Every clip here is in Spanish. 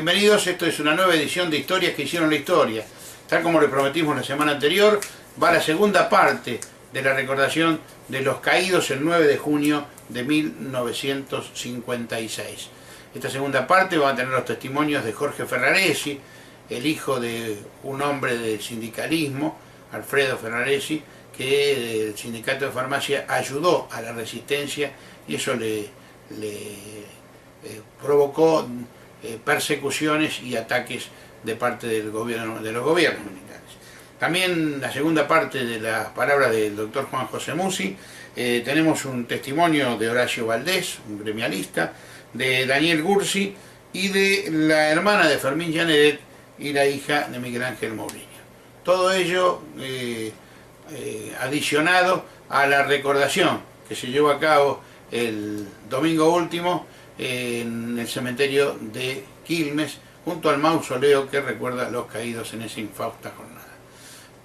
Bienvenidos, esto es una nueva edición de Historias que hicieron la historia. Tal como le prometimos la semana anterior, va la segunda parte de la recordación de los caídos el 9 de junio de 1956. Esta segunda parte va a tener los testimonios de Jorge Ferraresi, el hijo de un hombre del sindicalismo, Alfredo Ferraresi, que el sindicato de farmacia ayudó a la resistencia y eso le provocó persecuciones y ataques de parte del gobierno, de los gobiernos militares. También la segunda parte de las palabras del doctor Juan José Musi, tenemos un testimonio de Horacio Valdés, un gremialista, de Daniel Gursi y de la hermana de Fermín Llanedet y la hija de Miguel Ángel Mourinho. Todo ello adicionado a la recordación que se llevó a cabo el domingo último en el cementerio de Quilmes, junto al mausoleo que recuerda a los caídos en esa infausta jornada.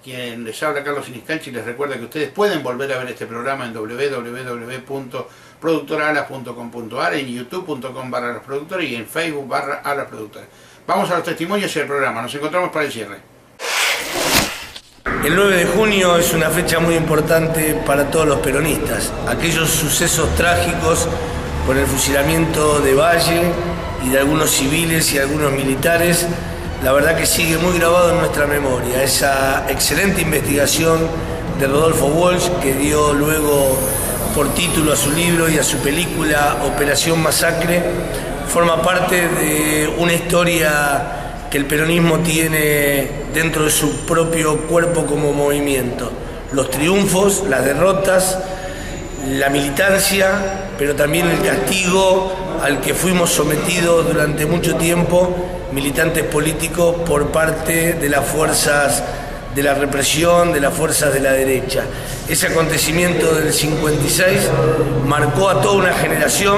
Quien les habla, Carlos Siniscalchi, les recuerda que ustedes pueden volver a ver este programa en www.productoraalas.com.ar, en youtube.com/alasproductores y en facebook/alasproductores. Vamos a los testimonios y al programa. Nos encontramos para el cierre. El 9 de junio es una fecha muy importante para todos los peronistas. Aquellos sucesos trágicos con el fusilamiento de Valle y de algunos civiles y algunos militares, la verdad que sigue muy grabado en nuestra memoria. Esa excelente investigación de Rodolfo Walsh, que dio luego por título a su libro y a su película Operación Masacre, forma parte de una historia que el peronismo tiene dentro de su propio cuerpo como movimiento. Los triunfos, las derrotas, la militancia, pero también el castigo al que fuimos sometidos durante mucho tiempo, militantes políticos, por parte de las fuerzas de la represión, de las fuerzas de la derecha. Ese acontecimiento del 56 marcó a toda una generación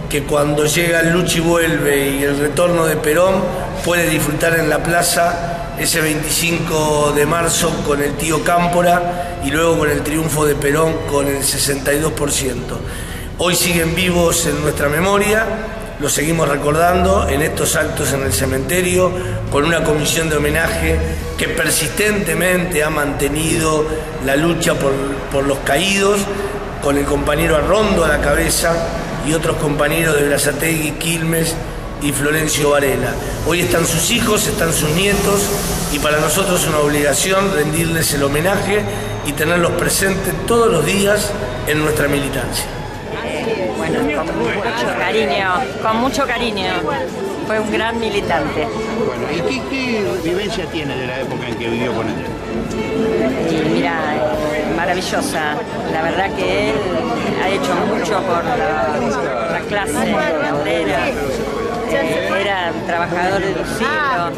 que cuando llega el Luchi Vuelve y el retorno de Perón puede disfrutar en la plaza ese 25 de marzo con el tío Cámpora y luego con el triunfo de Perón con el 62%. Hoy siguen vivos en nuestra memoria, los seguimos recordando en estos actos en el cementerio, con una comisión de homenaje que persistentemente ha mantenido la lucha por los caídos, con el compañero Arrondo a la cabeza y otros compañeros de Berazategui, Quilmes y Florencio Varela. Hoy están sus hijos, están sus nietos y para nosotros es una obligación rendirles el homenaje y tenerlos presentes todos los días en nuestra militancia. Bueno, con mucho cariño. Fue un gran militante. Bueno, ¿y qué vivencia tiene de la época en que vivió con él? Y mira, maravillosa. La verdad que él ha hecho mucho por la clase obrera. Era trabajador del siglo,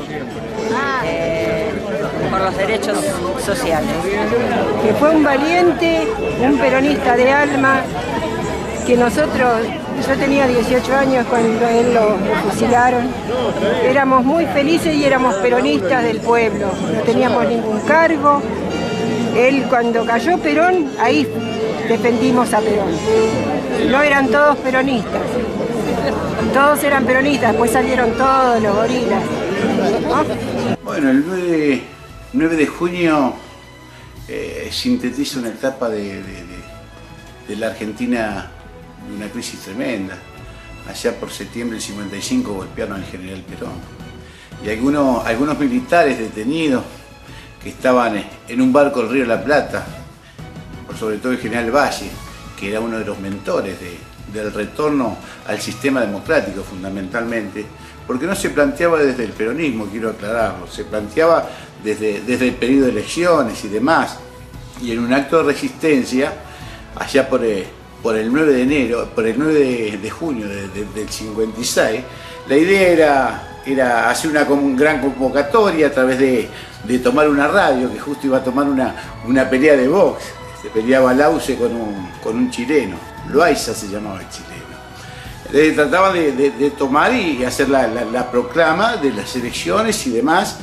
por los derechos sociales. Que fue un valiente, un peronista de alma, que nosotros, yo tenía 18 años cuando él lo fusilaron, éramos muy felices y éramos peronistas del pueblo, no teníamos ningún cargo. Él cuando cayó Perón, ahí defendimos a Perón. No eran todos peronistas, todos eran peronistas, después salieron todos los gorilas, ¿no? Bueno, el 9 de junio sintetiza una etapa de la Argentina de una crisis tremenda. Allá por septiembre del 55 golpearon al general Perón. Y algunos militares detenidos que estaban en un barco del Río de la Plata, por sobre todo el general Valle, que era uno de los mentores del retorno al sistema democrático fundamentalmente, porque no se planteaba desde el peronismo, quiero aclararlo, se planteaba desde el periodo de elecciones y demás, y en un acto de resistencia, allá por el 9 de junio del 56, la idea era hacer una gran convocatoria a través de tomar una radio, que justo iba a tomar una pelea de box. Se peleaba Lauce con un chileno, Loaiza se llamaba el chileno. Trataban de tomar y hacer la proclama de las elecciones y demás.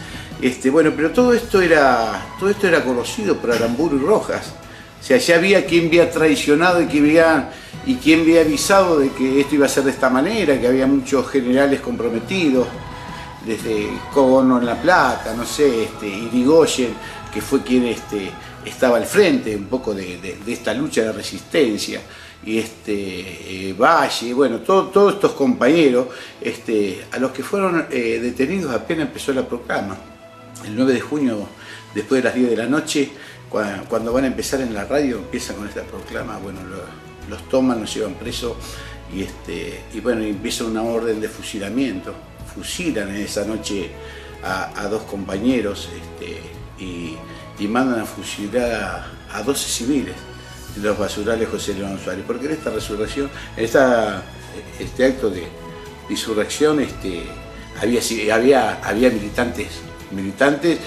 Bueno, pero todo esto era conocido por Aramburu y Rojas. O sea, ya había quien había traicionado y quien había avisado de que esto iba a ser de esta manera, que había muchos generales comprometidos. desde Cogono en La Plata, no sé, Irigoyen, que fue quien estaba al frente un poco de esta lucha de resistencia, y Valle, bueno, todos estos compañeros, a los que fueron detenidos apenas empezó la proclama. El 9 de junio, después de las 10 de la noche, cuando van a empezar en la radio, empiezan con esta proclama, bueno, los toman, los llevan presos, y bueno, empieza una orden de fusilamiento. Fusilan en esa noche a 2 compañeros y mandan a fusilar a 12 civiles de los basurales José León Suárez, porque en esta resurrección, en este acto de insurrección, había militantes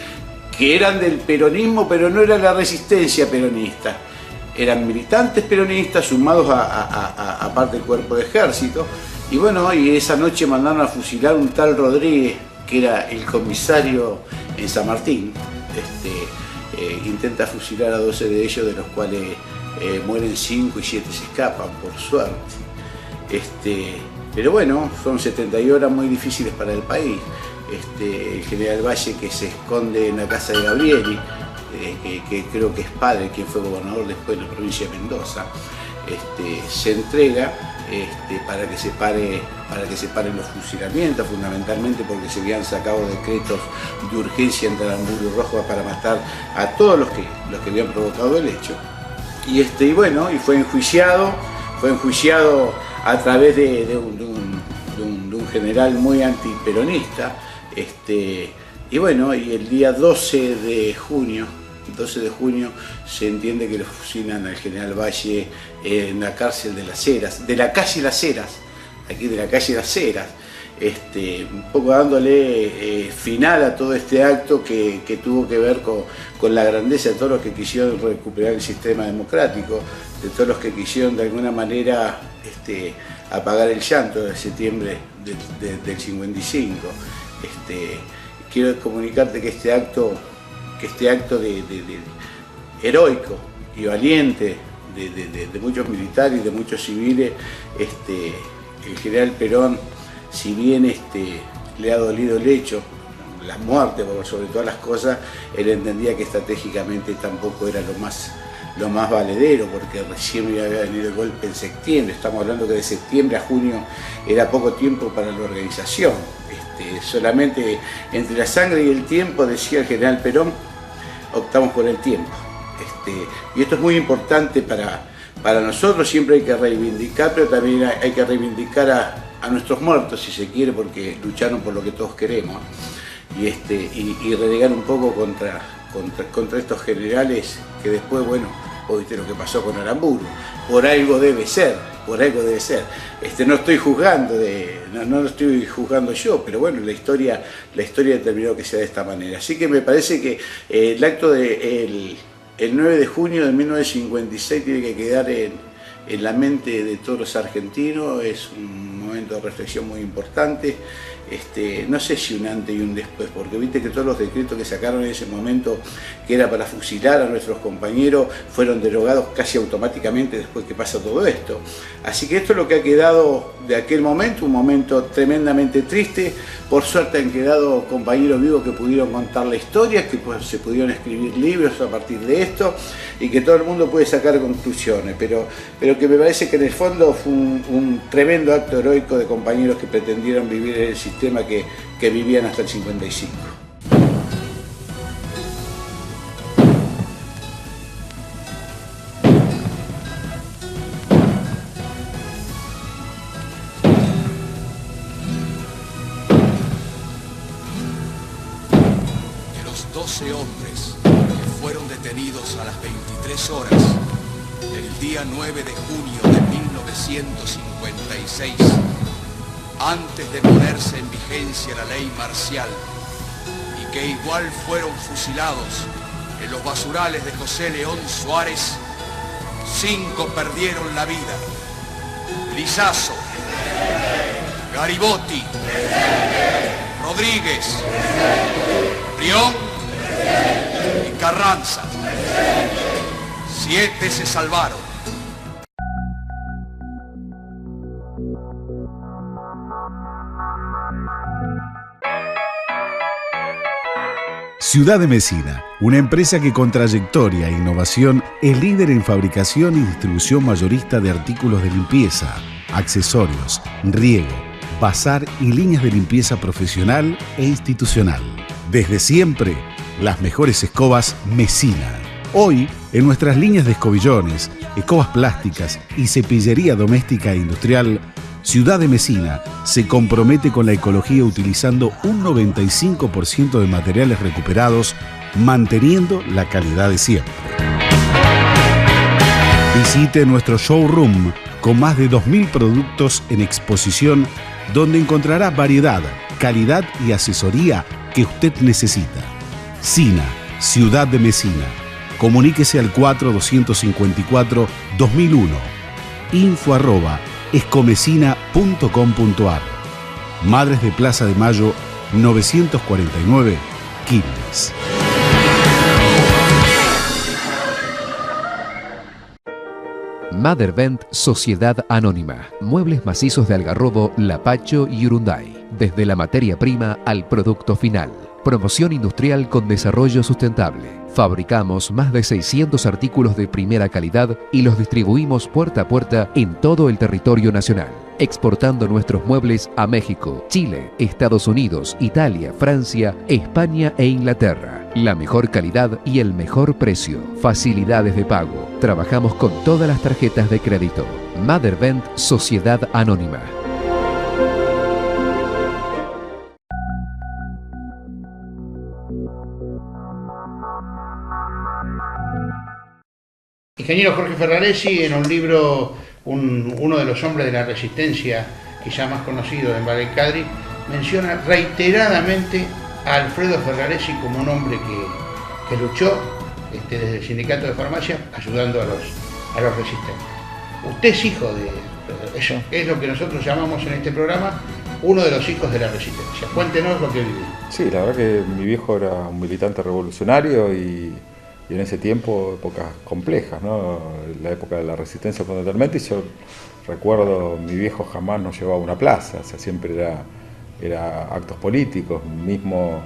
que eran del peronismo, pero no era la resistencia peronista. Eran militantes peronistas sumados a parte del cuerpo de ejército. Y bueno, y esa noche mandaron a fusilar un tal Rodríguez, que era el comisario en San Martín. Intenta fusilar a 12 de ellos, de los cuales mueren 5 y 7 se escapan, por suerte. Pero bueno, son 72 horas muy difíciles para el país. El general Valle, que se esconde en la casa de Gabrieli, que creo que es padre, quien fue gobernador después de la provincia de Mendoza, se entrega para que se paren los fusilamientos, fundamentalmente porque se habían sacado decretos de urgencia entre Aramburu y Rojas para matar a todos los que habían provocado el hecho. Y bueno, y fue enjuiciado a través de un general muy antiperonista. Y bueno, y el día 12 de junio se entiende que lo fusilan al general Valle en la cárcel de Las Heras, de la calle Las Heras, aquí de la calle Las Heras, un poco dándole final a todo este acto que tuvo que ver con la grandeza de todos los que quisieron recuperar el sistema democrático, de todos los que quisieron de alguna manera apagar el llanto de septiembre del 55. Quiero comunicarte que este acto heroico y valiente de muchos militares y de muchos civiles, el general Perón, si bien le ha dolido el hecho, la muerte por sobre todas las cosas, él entendía que estratégicamente tampoco era lo más valedero, porque recién había venido el golpe en septiembre. Estamos hablando que de septiembre a junio era poco tiempo para la organización. Solamente entre la sangre y el tiempo, decía el general Perón, optamos por el tiempo. Y esto es muy importante para nosotros, siempre hay que reivindicar, pero también hay que reivindicar a nuestros muertos, si se quiere, porque lucharon por lo que todos queremos. Y renegar un poco contra estos generales que después, bueno, vos viste lo que pasó con Aramburu. Por algo debe ser. No estoy juzgando, no lo estoy juzgando yo, pero bueno, la historia determinó que sea de esta manera. Así que me parece que el acto el 9 de junio de 1956 tiene que quedar en la mente de todos los argentinos. Es un momento de reflexión muy importante. No sé si un antes y un después, porque viste que todos los decretos que sacaron en ese momento, que era para fusilar a nuestros compañeros, fueron derogados casi automáticamente después que pasa todo esto. Así que esto es lo que ha quedado de aquel momento, un momento tremendamente triste. Por suerte han quedado compañeros vivos que pudieron contar la historia, que se pudieron escribir libros a partir de esto, y que todo el mundo puede sacar conclusiones, pero que me parece que en el fondo fue un tremendo acto heroico de compañeros que pretendieron vivir en el sistema que vivían hasta el 55. De los 12 hombres que fueron detenidos a las 23 horas del día 9 de junio de 1956, antes de ponerse en vigencia la ley marcial, y que igual fueron fusilados en los basurales de José León Suárez, 5 perdieron la vida: Lizazo, Garibotti, Rodríguez, Brión y Carranza. 7 se salvaron. Ciudad de Mesina, una empresa que con trayectoria e innovación es líder en fabricación y distribución mayorista de artículos de limpieza, accesorios, riego, bazar y líneas de limpieza profesional e institucional. Desde siempre, las mejores escobas Mesina. Hoy, en nuestras líneas de escobillones, escobas plásticas y cepillería doméstica e industrial, Ciudad de Mesina se compromete con la ecología utilizando un 95% de materiales recuperados, manteniendo la calidad de siempre. Visite nuestro showroom con más de 2.000 productos en exposición, donde encontrará variedad, calidad y asesoría que usted necesita. SINA, Ciudad de Mesina. Comuníquese al 4254-2001. info@escomesina.com.ar. Madres de Plaza de Mayo 949, Quilmes. Mothervent Sociedad Anónima. Muebles macizos de Algarrobo, Lapacho y Urunday. Desde la materia prima al producto final. Promoción industrial con desarrollo sustentable. Fabricamos más de 600 artículos de primera calidad y los distribuimos puerta a puerta en todo el territorio nacional, exportando nuestros muebles a México, Chile, Estados Unidos, Italia, Francia, España e Inglaterra. La mejor calidad y el mejor precio. Facilidades de pago. Trabajamos con todas las tarjetas de crédito. Mothervent Sociedad Anónima. Ingeniero Jorge Ferraresi, en un libro, uno de los hombres de la resistencia, quizá más conocido en Vallecadri, menciona reiteradamente a Alfredo Ferraresi como un hombre que luchó desde el sindicato de farmacia ayudando a los resistentes. Usted es hijo de eso, es lo que nosotros llamamos en este programa uno de los hijos de la resistencia. Cuéntenos lo que vivió. Sí, la verdad que mi viejo era un militante revolucionario y en ese tiempo épocas complejas, ¿no? La época de la resistencia fundamentalmente, y yo recuerdo, mi viejo jamás nos llevaba a una plaza, o sea, siempre era actos políticos, mismo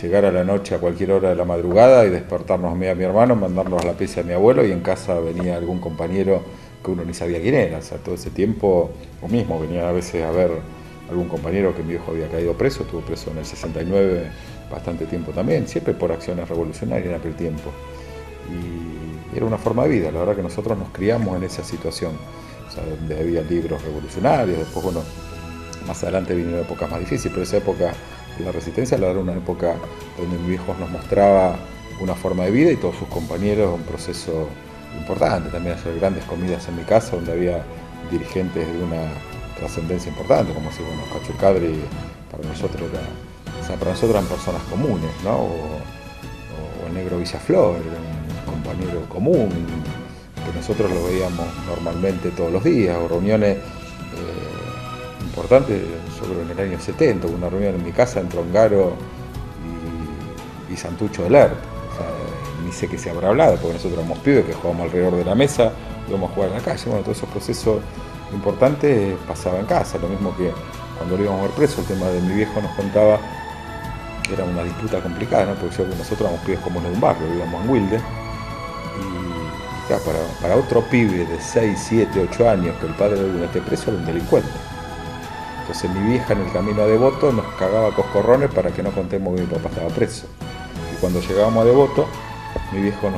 llegar a la noche a cualquier hora de la madrugada y despertarnos a mí y a mi hermano, mandarnos a la pieza de mi abuelo, y en casa venía algún compañero que uno ni sabía quién era, o sea, todo ese tiempo, o mismo venía a veces a ver algún compañero que mi viejo había caído preso, estuvo preso en el 69 bastante tiempo también, siempre por acciones revolucionarias en aquel tiempo. Y era una forma de vida, la verdad que nosotros nos criamos en esa situación, o sea, donde había libros revolucionarios, después, bueno, más adelante vinieron épocas más difíciles, pero esa época de la resistencia, la verdad, era una época donde mi viejo nos mostraba una forma de vida y todos sus compañeros un proceso importante, también hacer grandes comidas en mi casa, donde había dirigentes de una trascendencia importante, como si, bueno, Cacho Cadri para nosotros eran personas comunes, ¿no? O el negro Villaflor, era un compañero común, que nosotros lo veíamos normalmente todos los días, o reuniones importantes, yo creo en el año 70, hubo una reunión en mi casa entre Ongaro y Santucho de Lerp, o sea, ni sé qué se habrá hablado, porque nosotros éramos pibes que jugábamos alrededor de la mesa, íbamos a jugar en la calle, bueno, todos esos procesos importantes pasaban en casa, lo mismo que cuando lo íbamos a ver preso, el tema de mi viejo nos contaba que era una disputa complicada, ¿no? Porque nosotros éramos pibes comunes de un barrio, vivíamos en Wilde, y claro, para otro pibe de 6, 7, 8 años que el padre de uno esté preso era un delincuente. Entonces mi vieja en el camino a Devoto nos cagaba coscorrones para que no contemos que mi papá estaba preso. Y cuando llegábamos a Devoto, mi viejo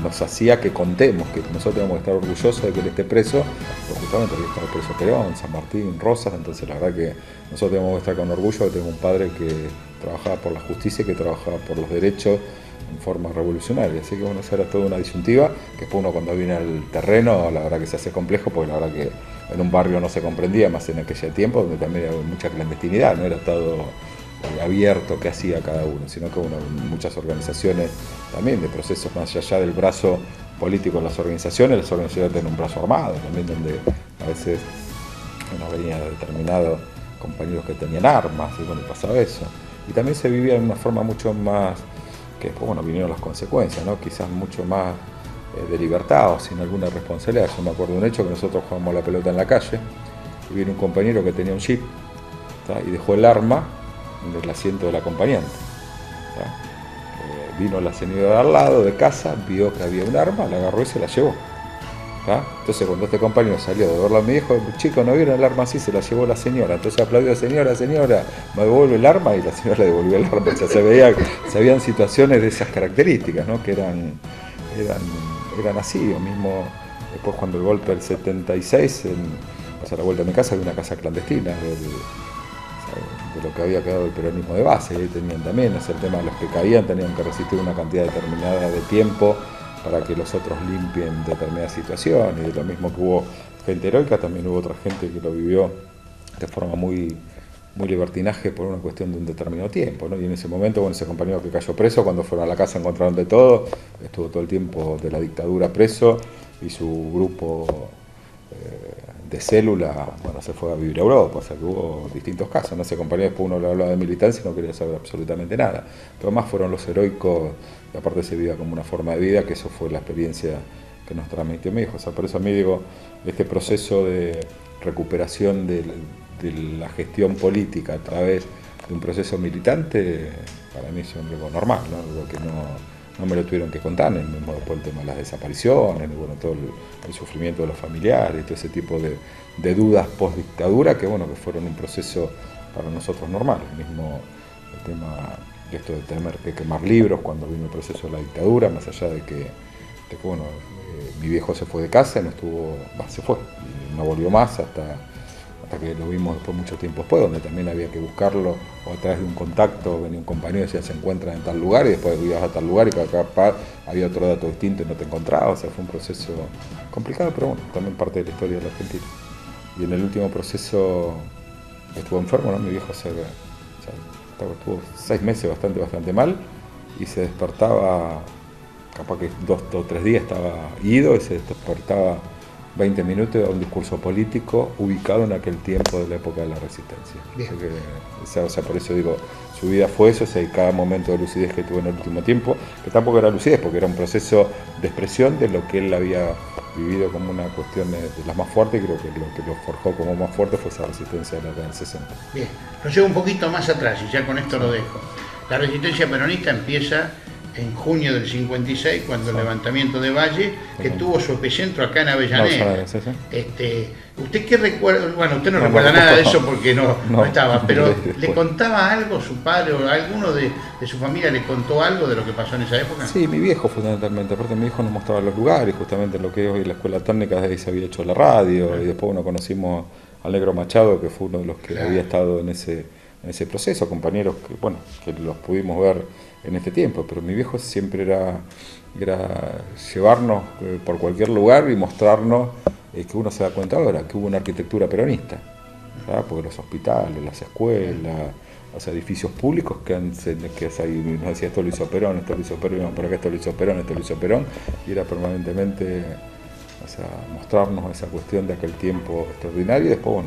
nos hacía que contemos, que nosotros íbamos a estar orgullosos de que él esté preso, porque justamente él estaba preso Perón, San Martín, Rosas, entonces la verdad que nosotros debemos estar con orgullo de tener un padre que trabajaba por la justicia y que trabajaba por los derechos en forma revolucionaria. Así que bueno, esa era toda una disyuntiva, que después uno cuando viene al terreno, la verdad que se hace complejo, porque la verdad que en un barrio no se comprendía, más en aquel tiempo, donde también había mucha clandestinidad, no era todo abierto que hacía cada uno, sino que muchas organizaciones también de procesos más allá del brazo político de las organizaciones tienen un brazo armado también, donde a veces venía determinados compañeros que tenían armas y bueno, pasaba eso. Y también se vivía de una forma mucho más, que después bueno, vinieron las consecuencias, ¿no? Quizás mucho más de libertad o sin alguna responsabilidad. Yo me acuerdo de un hecho que nosotros jugábamos la pelota en la calle y vino un compañero que tenía un jeep, ¿tá? Y dejó el arma en el asiento del acompañante, ¿tá? vino la señora de al lado de casa, vio que había un arma, la agarró y se la llevó. ¿Ah? Entonces cuando este compañero salió de verlo a mi hijo, chico, ¿no vieron el arma así? Se la llevó la señora. Entonces aplaudió, señora, me devuelve el arma, y la señora le devolvió el arma. O sea, se veían situaciones de esas características, ¿no? Que eran así. O mismo después cuando el golpe del 76, a la vuelta de mi casa había una casa clandestina de lo que había quedado el peronismo de base. Ahí tenían también, el tema de los que caían, tenían que resistir una cantidad determinada de tiempo para que los otros limpien determinadas situaciones. Y lo mismo que hubo gente heroica, también hubo otra gente que lo vivió de forma muy, muy libertinaje por una cuestión de un determinado tiempo, ¿no? Y en ese momento, bueno, ese compañero que cayó preso, cuando fueron a la casa encontraron de todo, estuvo todo el tiempo de la dictadura preso, y su grupo de célula, bueno, se fue a vivir a Europa. O sea que hubo distintos casos, ¿no? Ese compañero, después uno le hablaba de militancia y no quería saber absolutamente nada, pero más fueron los heroicos, y aparte se vivía como una forma de vida, que eso fue la experiencia que nos transmitió mi hijo. O sea, por eso a mí digo, este proceso de recuperación de la gestión política a través de un proceso militante, para mí es algo normal, ¿no? Algo que no me lo tuvieron que contar, mismo después el tema de las desapariciones, y bueno, todo el sufrimiento de los familiares, todo ese tipo de dudas post dictadura, que bueno, que fueron un proceso para nosotros normal. Mismo el tema de esto de tener que quemar libros cuando vino el proceso de la dictadura, más allá de que bueno, mi viejo se fue de casa, se fue, y no volvió más hasta que lo vimos después, mucho tiempo después, donde también había que buscarlo, o a través de un contacto venía un compañero y decía se encuentran en tal lugar, y después ibas a tal lugar y cada había otro dato distinto y no te encontrabas. O sea, fue un proceso complicado, pero bueno, también parte de la historia de la Argentina. Y en el último proceso estuvo enfermo, ¿no? Mi viejo estuvo 6 meses bastante mal, y se despertaba, capaz que 2 o 3 días estaba ido, y se despertaba 20 minutos a un discurso político ubicado en aquel tiempo de la época de la resistencia. O sea, por eso digo, su vida fue eso, o sea, y cada momento de lucidez que tuvo en el último tiempo, que tampoco era lucidez, porque era un proceso de expresión de lo que él había vivido como una cuestión de las más fuertes, y creo que lo que lo forjó como más fuerte fue esa resistencia de la década del 60. Bien, lo llevo un poquito más atrás y ya con esto lo dejo. La resistencia peronista empieza en junio del 56, cuando el levantamiento de Valle, que tuvo su epicentro acá en Avellaneda. ¿Usted qué recuerda? Bueno, usted no recuerda nada de eso porque no estaba, pero ¿le contaba algo su padre o alguno de su familia le contó algo de lo que pasó en esa época? Sí, mi viejo fundamentalmente. Aparte, mi viejo nos mostraba los lugares, justamente lo que es hoy la escuela técnica, desde ahí se había hecho la radio, y después conocimos al Negro Machado, que fue uno de los que había estado en ese proceso, compañeros que los pudimos ver en este tiempo, pero mi viejo siempre era llevarnos por cualquier lugar y mostrarnos que uno se da cuenta ahora que hubo una arquitectura peronista, ¿verdad? Porque los hospitales, las escuelas, los edificios públicos que nos decía esto lo hizo Perón, esto lo hizo Perón, por acá esto lo hizo Perón, esto lo hizo Perón, y era permanentemente, mostrarnos esa cuestión de aquel tiempo extraordinario, y después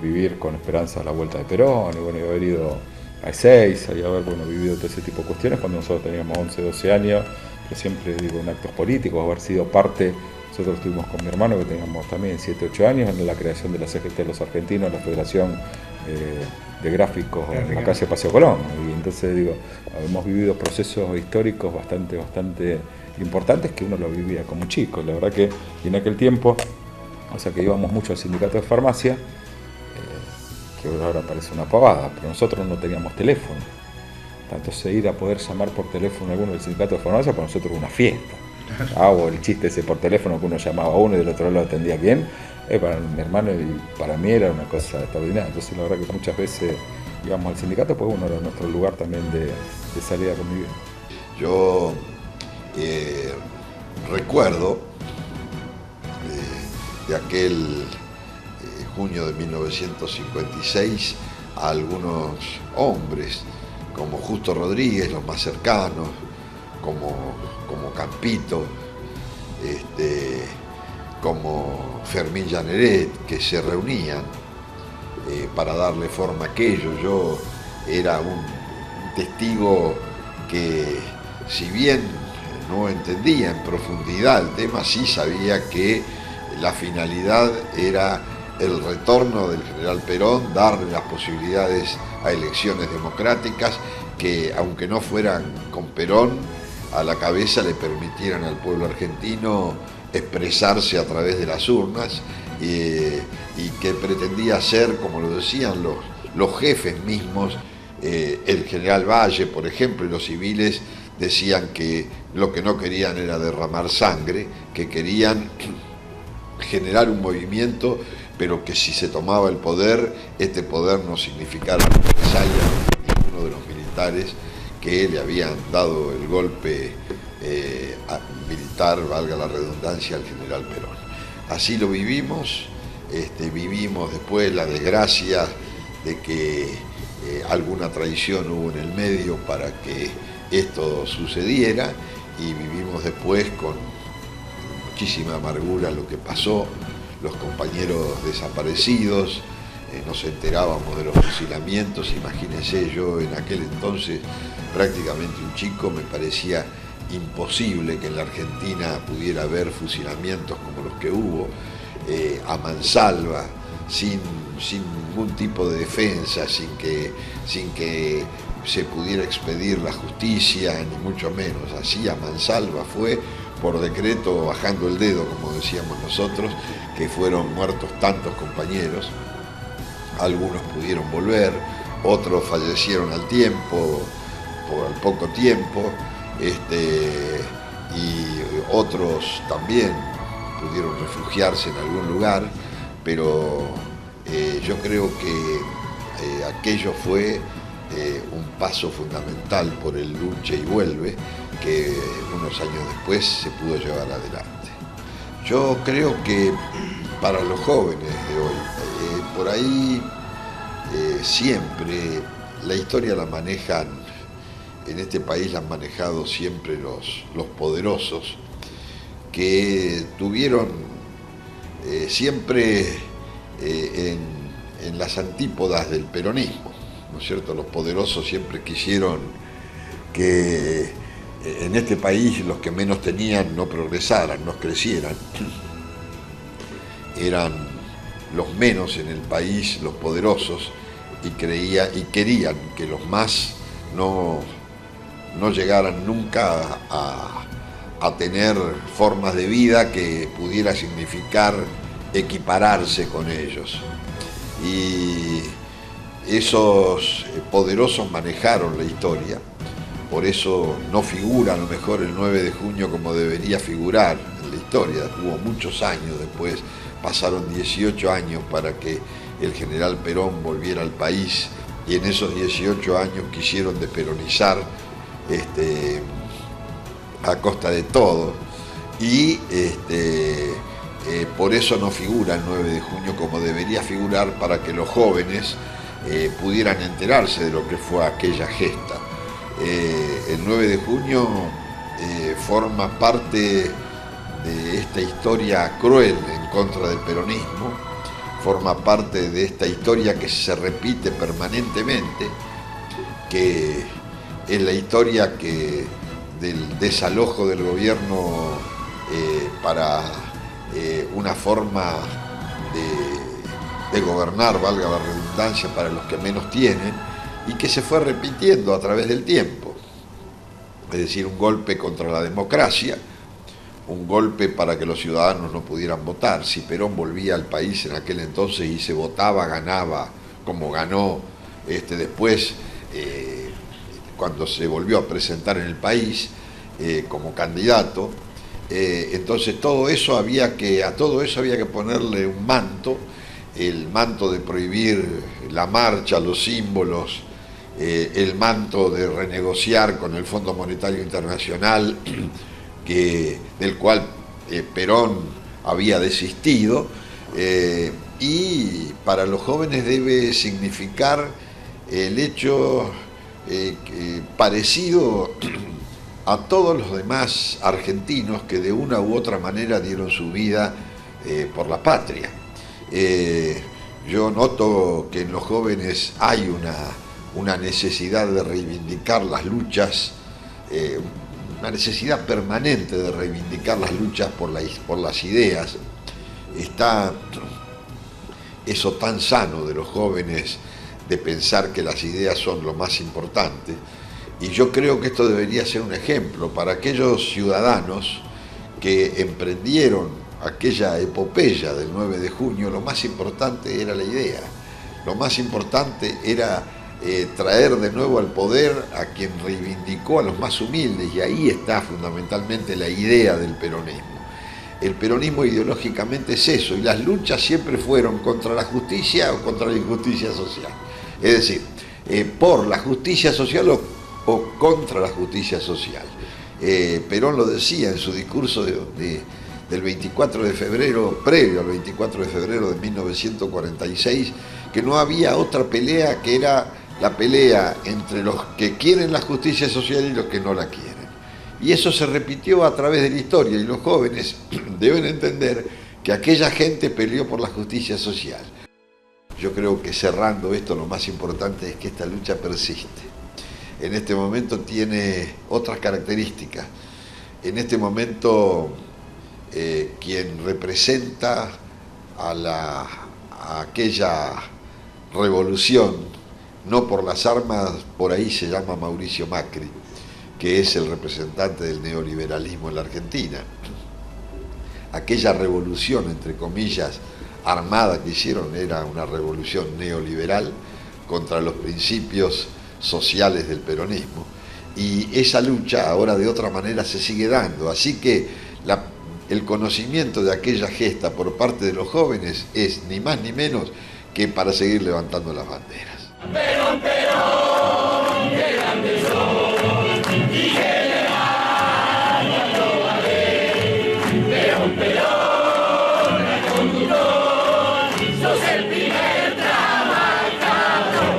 vivir con esperanza la vuelta de Perón, y haber ido a E6, y haber vivido todo ese tipo de cuestiones cuando nosotros teníamos 11, 12 años, pero siempre digo en actos políticos, haber sido parte. Nosotros estuvimos con mi hermano, que teníamos también 7, 8 años, en la creación de la CGT de los Argentinos, la Federación de Gráficos en la calle Paseo Colón, y entonces hemos vivido procesos históricos bastante importantes que uno lo vivía como chico, la verdad que, y en aquel tiempo, que íbamos mucho al sindicato de farmacia, que ahora parece una pavada, pero nosotros no teníamos teléfono. Entonces ir a poder llamar por teléfono a alguno del sindicato de farmacia para nosotros era una fiesta. O el chiste ese por teléfono que uno llamaba a uno y del otro lado atendía a quién, para mi hermano y para mí era una cosa extraordinaria. Entonces la verdad que muchas veces íbamos al sindicato, pues uno era nuestro lugar también de salida a convivir. Yo recuerdo de aquel junio de 1956 a algunos hombres como Justo Rodríguez, los más cercanos, como Campito, como Fermín Llaneret, que se reunían para darle forma a aquello. Yo era un testigo que, si bien no entendía en profundidad el tema, sí sabía que la finalidad era el retorno del general Perón, darle las posibilidades a elecciones democráticas que, aunque no fueran con Perón a la cabeza, le permitieran al pueblo argentino expresarse a través de las urnas, y que pretendía ser, como lo decían los jefes mismos, el general Valle, por ejemplo, y los civiles decían que lo que no querían era derramar sangre, que querían generar un movimiento, pero que si se tomaba el poder, este poder no significara represalia a ninguno de los militares que le habían dado el golpe militar, valga la redundancia, al general Perón. Así lo vivimos, vivimos después la desgracia de que alguna traición hubo en el medio para que esto sucediera, y vivimos después con muchísima amargura lo que pasó, los compañeros desaparecidos, nos enterábamos de los fusilamientos. Imagínense, yo en aquel entonces prácticamente un chico, me parecía imposible que en la Argentina pudiera haber fusilamientos como los que hubo, a mansalva, sin ningún tipo de defensa, sin que se pudiera expedir la justicia, ni mucho menos. Así a mansalva fue, por decreto, bajando el dedo, como decíamos nosotros, que fueron muertos tantos compañeros. Algunos pudieron volver, otros fallecieron al poco tiempo, y otros también pudieron refugiarse en algún lugar, pero yo creo que aquello fue un paso fundamental por el lucha y vuelve, que unos años después se pudo llevar adelante. Yo creo que para los jóvenes de hoy, por ahí siempre la historia la manejan, en este país la han manejado siempre los poderosos, que tuvieron siempre en las antípodas del peronismo, ¿no es cierto? Los poderosos siempre quisieron que en este país los que menos tenían no progresaran, no crecieran. Eran los menos en el país, los poderosos, y querían que los más no llegaran nunca a tener formas de vida que pudiera significar equipararse con ellos. Y esos poderosos manejaron la historia, por eso no figura a lo mejor el 9 de junio como debería figurar en la historia. Hubo muchos años después, pasaron 18 años para que el general Perón volviera al país, y en esos 18 años quisieron desperonizar a costa de todo, y por eso no figura el 9 de junio como debería figurar, para que los jóvenes pudieran enterarse de lo que fue aquella gesta. El 9 de junio forma parte de esta historia cruel en contra del peronismo, forma parte de esta historia que se repite permanentemente, que es la historia del desalojo del gobierno para una forma de gobernar, valga la redundancia, para los que menos tienen, y que se fue repitiendo a través del tiempo. Es decir, un golpe contra la democracia, un golpe para que los ciudadanos no pudieran votar. Si Perón volvía al país en aquel entonces y se votaba, ganaba, como ganó después, cuando se volvió a presentar en el país como candidato, entonces a todo eso había que ponerle un manto, el manto de prohibir la marcha, los símbolos, el manto de renegociar con el Fondo Monetario Internacional, del cual Perón había desistido, y para los jóvenes debe significar el hecho parecido a todos los demás argentinos que de una u otra manera dieron su vida por la patria. Yo noto que en los jóvenes hay una necesidad de reivindicar las luchas, una necesidad permanente de reivindicar las luchas por las ideas. Está eso tan sano de los jóvenes, de pensar que las ideas son lo más importante, Y yo creo que esto debería ser un ejemplo para aquellos ciudadanos que emprendieron aquella epopeya del 9 de junio. Lo más importante era la idea, lo más importante era traer de nuevo al poder a quien reivindicó a los más humildes, y ahí está fundamentalmente la idea del peronismo. El peronismo ideológicamente es eso, y las luchas siempre fueron contra la justicia o contra la injusticia social. Es decir, por la justicia social o contra la justicia social. Perón lo decía en su discurso del 24 de febrero, previo al 24 de febrero de 1946, que no había otra pelea que era la pelea entre los que quieren la justicia social y los que no la quieren. Y eso se repitió a través de la historia, y los jóvenes deben entender que aquella gente peleó por la justicia social. Yo creo que, cerrando esto, lo más importante es que esta lucha persiste. En este momento tiene otras características. En este momento quien representa a aquella revolución, no por las armas, por ahí se llama Mauricio Macri, que es el representante del neoliberalismo en la Argentina. Aquella revolución, entre comillas, armada que hicieron era una revolución neoliberal contra los principios sociales del peronismo, y esa lucha ahora de otra manera se sigue dando, así que el conocimiento de aquella gesta por parte de los jóvenes es ni más ni menos que para seguir levantando las banderas. Perón, Perón, qué grande sos, y general no va a ver. Perón, Perón, el conductor, sos el primer trabajador.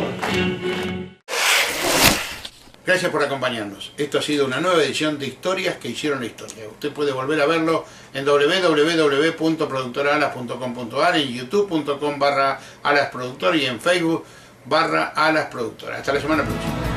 Gracias por acompañarnos. Esto ha sido una nueva edición de Historias que hicieron la historia. Usted puede volver a verlo en www.productoraalas.com.ar, en youtube.com/alasproductor y en Facebook /alasproductor. Hasta la semana próxima.